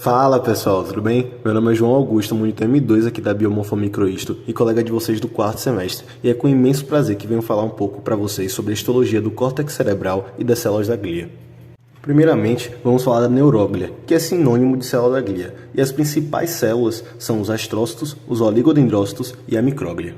Fala pessoal, tudo bem? Meu nome é João Augusto, monitor M2 aqui da Biomorfomicroisto e colega de vocês do quarto semestre. E é com imenso prazer que venho falar um pouco para vocês sobre a histologia do córtex cerebral e das células da glia. Primeiramente, vamos falar da neuróglia, que é sinônimo de célula da glia, e as principais células são os astrócitos, os oligodendrócitos e a micróglia.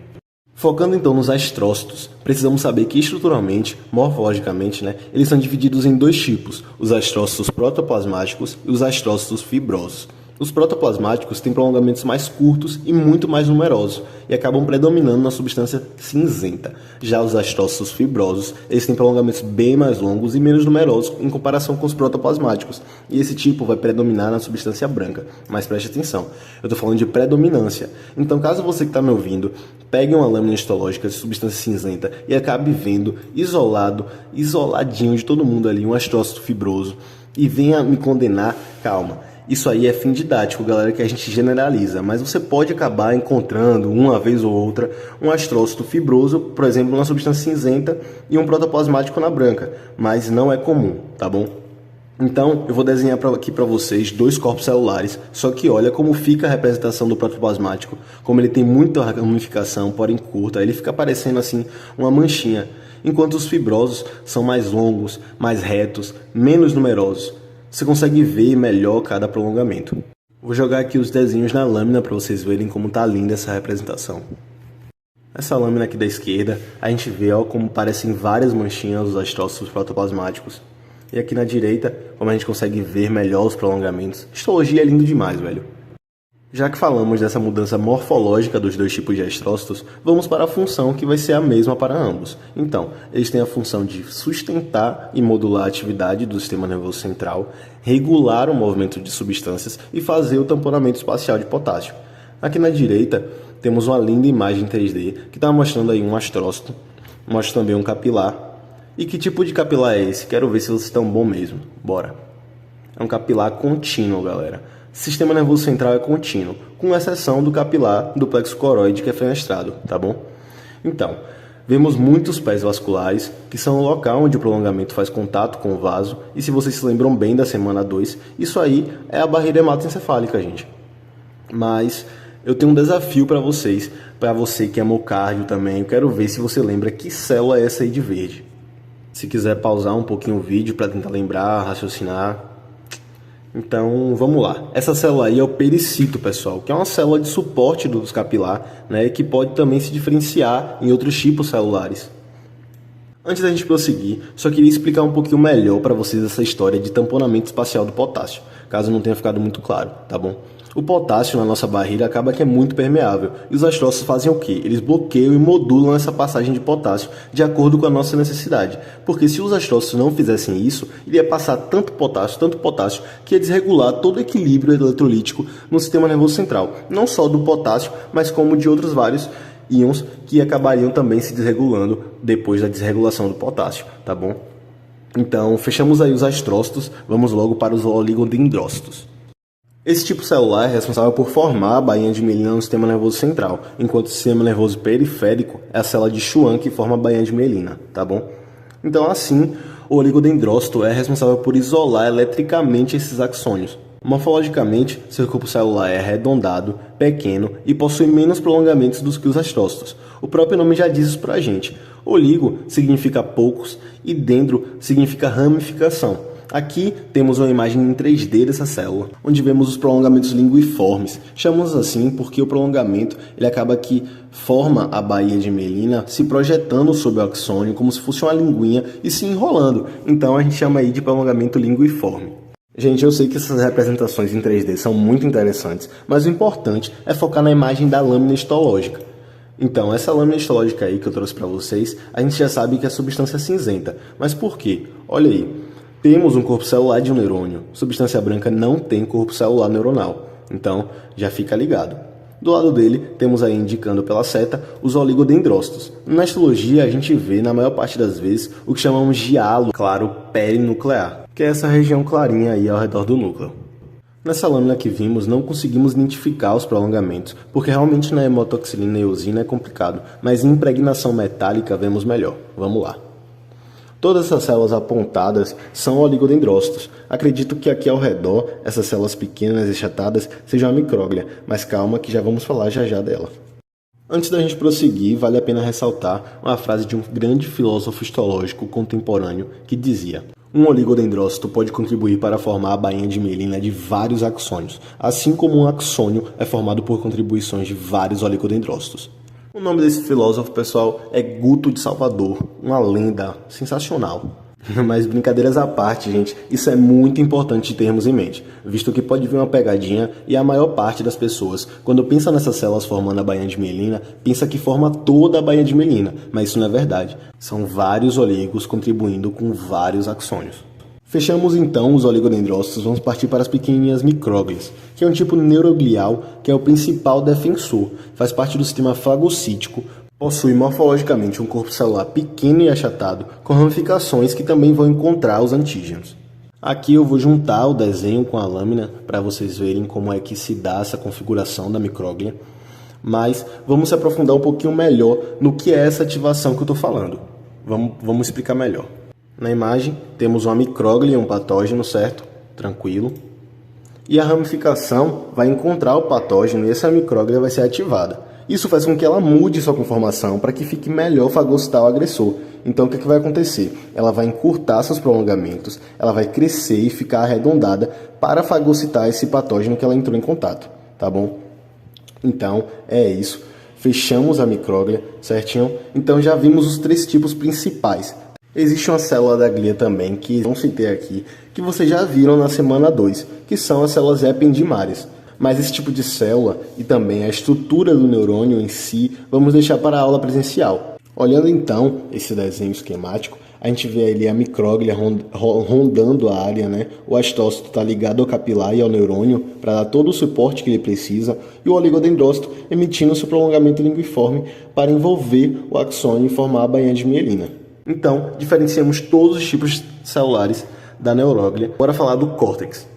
Focando então nos astrócitos, precisamos saber que estruturalmente, morfologicamente, eles são divididos em dois tipos, os astrócitos protoplasmáticos e os astrócitos fibrosos. Os protoplasmáticos têm prolongamentos mais curtos e muito mais numerosos e acabam predominando na substância cinzenta. Já os astrócitos fibrosos, eles têm prolongamentos bem mais longos e menos numerosos em comparação com os protoplasmáticos. E esse tipo vai predominar na substância branca. Mas preste atenção, eu estou falando de predominância. Então, caso você que está me ouvindo pegue uma lâmina histológica de substância cinzenta e acabe vendo isoladinho de todo mundo ali, um astrócito fibroso e venha me condenar, calma. Isso aí é fim didático, galera, que a gente generaliza, mas você pode acabar encontrando, uma vez ou outra, um astrócito fibroso, por exemplo, na substância cinzenta e um protoplasmático na branca, mas não é comum, tá bom? Então, eu vou desenhar aqui para vocês dois corpos celulares, só que olha como fica a representação do protoplasmático, como ele tem muita ramificação, porém curta, ele fica parecendo assim uma manchinha, enquanto os fibrosos são mais longos, mais retos, menos numerosos. Você consegue ver melhor cada prolongamento. Vou jogar aqui os desenhos na lâmina para vocês verem como tá linda essa representação. Essa lâmina aqui da esquerda, a gente vê como parecem várias manchinhas os astrócitos protoplasmáticos. E aqui na direita, como a gente consegue ver melhor os prolongamentos. Histologia é lindo demais, velho. Já que falamos dessa mudança morfológica dos dois tipos de astrócitos, vamos para a função que vai ser a mesma para ambos. Então, eles têm a função de sustentar e modular a atividade do sistema nervoso central, regular o movimento de substâncias e fazer o tamponamento espacial de potássio. Aqui na direita, temos uma linda imagem 3D que está mostrando aí um astrócito, mostra também um capilar. E que tipo de capilar é esse? Quero ver se vocês estão bom mesmo. Bora! É um capilar contínuo, galera. Sistema nervoso central é contínuo, com exceção do capilar do plexo coroide que é fenestrado, tá bom? Então, vemos muitos pés vasculares, que são o local onde o prolongamento faz contato com o vaso, e se vocês se lembram bem da semana 2, isso aí é a barreira hematoencefálica, gente. Mas eu tenho um desafio para vocês, para você que é miocardio também, eu quero ver se você lembra que célula é essa aí de verde. Se quiser pausar um pouquinho o vídeo para tentar lembrar, raciocinar. Então, vamos lá. Essa célula aí é o pericito, pessoal, que é uma célula de suporte dos capilar, que pode também se diferenciar em outros tipos celulares. Antes da gente prosseguir, só queria explicar um pouquinho melhor para vocês essa história de tamponamento espacial do potássio, caso não tenha ficado muito claro, tá bom? O potássio na nossa barriga acaba que é muito permeável, e os astrócitos fazem o quê? Eles bloqueiam e modulam essa passagem de potássio de acordo com a nossa necessidade, porque se os astrócitos não fizessem isso, iria passar tanto potássio, que ia desregular todo o equilíbrio eletrolítico no sistema nervoso central, não só do potássio, mas como de outros vários íons que acabariam também se desregulando depois da desregulação do potássio, tá bom? Então, fechamos aí os astrócitos, vamos logo para os oligodendrócitos. Esse tipo celular é responsável por formar a bainha de mielina no sistema nervoso central, enquanto o sistema nervoso periférico é a célula de Schwann que forma a bainha de mielina, tá bom? Então, assim, o oligodendrócito é responsável por isolar eletricamente esses axônios. Morfologicamente, seu corpo celular é arredondado, pequeno e possui menos prolongamentos do que os astrócitos. O próprio nome já diz isso pra gente. Oligo significa poucos e dendro significa ramificação. Aqui temos uma imagem em 3D dessa célula, onde vemos os prolongamentos linguiformes. Chamamos assim porque o prolongamento ele acaba que forma a baía de mielina se projetando sobre o axônio como se fosse uma linguinha e se enrolando. Então a gente chama aí de prolongamento linguiforme. Gente, eu sei que essas representações em 3D são muito interessantes, mas o importante é focar na imagem da lâmina histológica. Então, essa lâmina histológica aí que eu trouxe para vocês, a gente já sabe que é substância cinzenta. Mas por quê? Olha aí. Temos um corpo celular de um neurônio. Substância branca não tem corpo celular neuronal. Então, já fica ligado. Do lado dele, temos aí indicando pela seta os oligodendrócitos. Na histologia, a gente vê, na maior parte das vezes, o que chamamos de halo claro perinuclear, que é essa região clarinha aí ao redor do núcleo. Nessa lâmina que vimos, não conseguimos identificar os prolongamentos, porque realmente na hemotoxilina e eosina é complicado, mas em impregnação metálica vemos melhor. Vamos lá. Todas essas células apontadas são oligodendrócitos. Acredito que aqui ao redor, essas células pequenas e achatadas sejam a micróglia, mas calma que já vamos falar já dela. Antes da gente prosseguir, vale a pena ressaltar uma frase de um grande filósofo histológico contemporâneo que dizia: um oligodendrócito pode contribuir para formar a bainha de mielina de vários axônios, assim como um axônio é formado por contribuições de vários oligodendrócitos. O nome desse filósofo, pessoal, é Guto de Salvador, uma lenda sensacional. Mas brincadeiras à parte, gente, isso é muito importante termos em mente, visto que pode vir uma pegadinha e a maior parte das pessoas, quando pensa nessas células formando a bainha de mielina, pensa que forma toda a bainha de mielina, mas isso não é verdade. São vários oligos contribuindo com vários axônios. Fechamos então os oligodendrócitos, vamos partir para as pequenininhas micróglias, que é um tipo neuroglial que é o principal defensor, faz parte do sistema fagocítico. Possui morfologicamente um corpo celular pequeno e achatado, com ramificações que também vão encontrar os antígenos. Aqui eu vou juntar o desenho com a lâmina para vocês verem como é que se dá essa configuração da micróglia, mas vamos se aprofundar um pouquinho melhor no que é essa ativação que eu estou falando. Vamos explicar melhor. Na imagem temos uma micróglia e um patógeno, certo? Tranquilo. E a ramificação vai encontrar o patógeno e essa micróglia vai ser ativada. Isso faz com que ela mude sua conformação para que fique melhor fagocitar o agressor. Então o que vai acontecer? Ela vai encurtar seus prolongamentos, ela vai crescer e ficar arredondada para fagocitar esse patógeno que ela entrou em contato, tá bom? Então é isso. Fechamos a micróglia, certinho? Então já vimos os três tipos principais. Existe uma célula da glia também, que não citei aqui, que vocês já viram na semana 2, que são as células ependimárias. Mas esse tipo de célula e também a estrutura do neurônio em si, vamos deixar para a aula presencial. Olhando então esse desenho esquemático, a gente vê ali a micróglia rondando a área, né? O astócito está ligado ao capilar e ao neurônio para dar todo o suporte que ele precisa, e o oligodendrócito emitindo seu prolongamento linguiforme para envolver o axônio e formar a bainha de mielina. Então, diferenciamos todos os tipos celulares da neuróglia. Bora falar do córtex.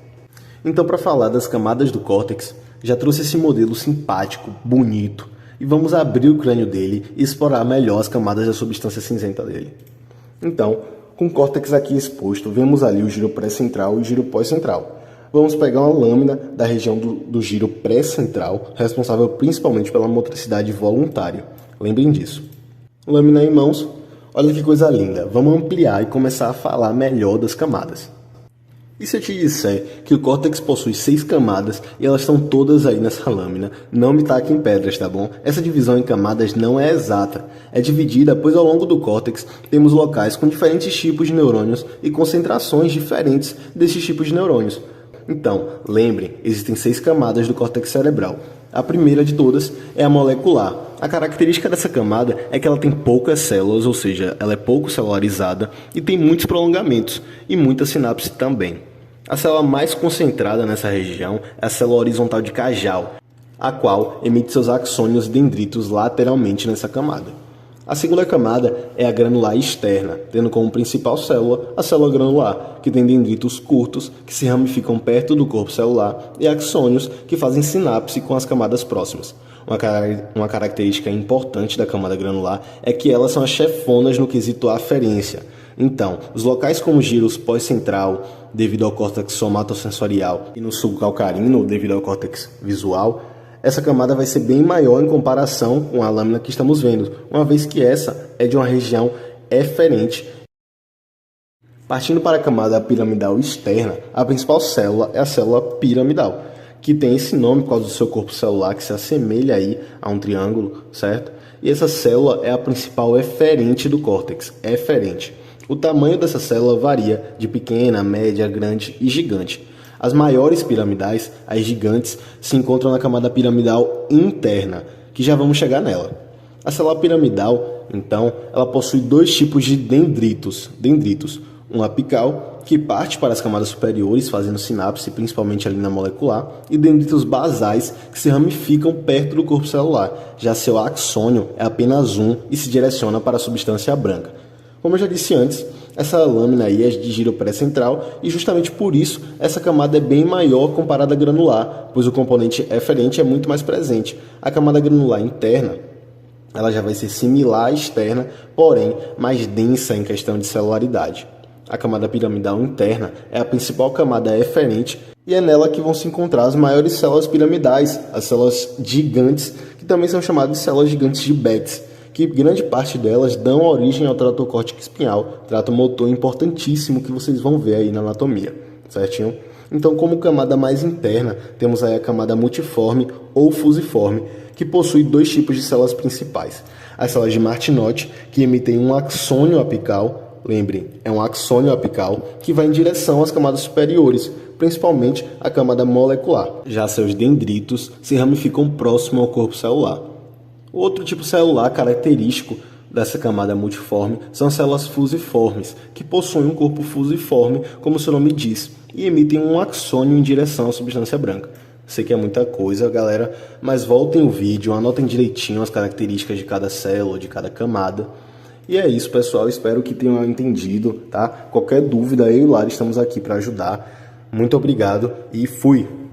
Então, para falar das camadas do córtex, já trouxe esse modelo simpático, bonito, e vamos abrir o crânio dele e explorar melhor as camadas da substância cinzenta dele. Então, com o córtex aqui exposto, vemos ali o giro pré-central e o giro pós-central. Vamos pegar uma lâmina da região do giro pré-central, responsável principalmente pela motricidade voluntária. Lembrem disso. Lâmina em mãos. Olha que coisa linda, vamos ampliar e começar a falar melhor das camadas. E se eu te disser que o córtex possui 6 camadas e elas estão todas aí nessa lâmina, não me taque em pedras, tá bom? Essa divisão em camadas não é exata, é dividida pois ao longo do córtex temos locais com diferentes tipos de neurônios e concentrações diferentes desses tipos de neurônios. Então, lembrem, existem 6 camadas do córtex cerebral. A primeira de todas é a molecular. A característica dessa camada é que ela tem poucas células, ou seja, ela é pouco celularizada e tem muitos prolongamentos e muita sinapse também. A célula mais concentrada nessa região é a célula horizontal de Kajal, a qual emite seus axônios e dendritos lateralmente nessa camada. A segunda camada é a granular externa, tendo como principal célula a célula granular, que tem dendritos curtos que se ramificam perto do corpo celular e axônios que fazem sinapse com as camadas próximas. Uma característica importante da camada granular é que elas são as chefonas no quesito aferência. Então, os locais como giros pós-central, devido ao córtex somatosensorial, e no subcalcarino, devido ao córtex visual, essa camada vai ser bem maior em comparação com a lâmina que estamos vendo, uma vez que essa é de uma região eferente. Partindo para a camada piramidal externa, a principal célula é a célula piramidal, que tem esse nome por causa do seu corpo celular, que se assemelha aí a um triângulo, certo? E essa célula é a principal eferente do córtex, eferente. O tamanho dessa célula varia de pequena, média, grande e gigante. As maiores piramidais, as gigantes, se encontram na camada piramidal interna, que já vamos chegar nela. A célula piramidal, então, ela possui 2 tipos de dendritos. Um apical, que parte para as camadas superiores, fazendo sinapse, principalmente ali na molecular, e dendritos basais, que se ramificam perto do corpo celular. Já seu axônio é apenas um e se direciona para a substância branca. Como eu já disse antes, essa lâmina aí é de giro pré-central e justamente por isso essa camada é bem maior comparada à granular, pois o componente eferente é muito mais presente. A camada granular interna ela já vai ser similar à externa, porém mais densa em questão de celularidade. A camada piramidal interna é a principal camada eferente e é nela que vão se encontrar as maiores células piramidais, as células gigantes, que também são chamadas de células gigantes de Betz, que grande parte delas dão origem ao trato córtico espinhal, trato motor importantíssimo que vocês vão ver aí na anatomia, certinho? Então, como camada mais interna, temos aí a camada multiforme ou fusiforme, que possui dois tipos de células principais. As células de Martinotti, que emitem um axônio apical, lembrem, é um axônio apical, que vai em direção às camadas superiores, principalmente a camada molecular. Já seus dendritos se ramificam próximo ao corpo celular. O outro tipo celular característico dessa camada multiforme são as células fusiformes, que possuem um corpo fusiforme, como seu nome diz, e emitem um axônio em direção à substância branca. Sei que é muita coisa, galera, mas voltem o vídeo, anotem direitinho as características de cada célula, de cada camada. E é isso, pessoal. Espero que tenham entendido, tá? Qualquer dúvida, eu e o Lara estamos aqui para ajudar. Muito obrigado e fui!